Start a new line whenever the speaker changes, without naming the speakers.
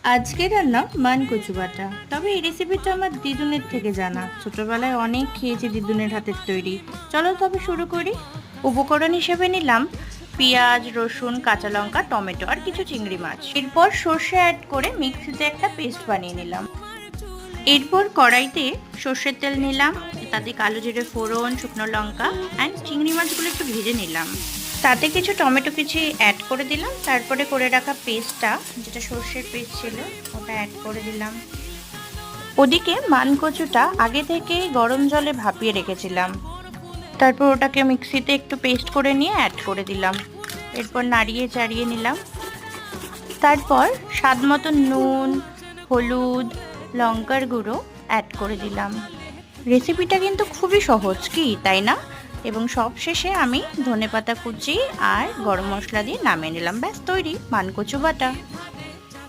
আজকে রান্না মান কচু বাটা। তবে এই রেসিপিটা আমার দিদুনের থেকে জানা। ছোটবেলায় অনেক খেয়েছি দিদুনের হাতের তৈরি। চলো তবে শুরু করি। উপকরণ হিসেবে নিলাম পেঁয়াজ, রসুন, কাঁচা লঙ্কা, টমেটো আর কিছু চিংড়ি মাছ। এরপর সর্ষে অ্যাড করে মিক্সিতে একটা পেস্ট বানিয়ে নিলাম। এরপর কড়াইতে সর্ষের তেল নিলাম, তাতে কালো জিরে ফোড়ন, শুকনো লঙ্কা অ্যান্ড চিংড়ি মাছগুলো একটু ভেজে নিলাম। তাতে কিছু টমেটো কুচি অ্যাড করে দিলাম, তারপরে করে রাখা পেস্টটা, যেটা সর্ষের পেস্ট ছিল, ওটা অ্যাড করে দিলাম। ওদিকে মানকচুটা আগে থেকেই গরম জলে ভাপিয়ে রেখেছিলাম, তারপর ওটাকে মিক্সিতে একটু পেস্ট করে নিয়ে অ্যাড করে দিলাম। এরপর নাড়িয়ে চাড়িয়ে নিলাম। তারপর স্বাদ মতো নুন, হলুদ, লঙ্কার গুঁড়ো অ্যাড করে দিলাম। রেসিপিটা কিন্তু খুবই সহজ, কি তাই না? এবং সব শেষে আমি ধনেপাতা কুচি আর গরম মশলা দিয়ে নামিয়ে নিলাম। ব্যাস তৈরি মানকচু বাটা।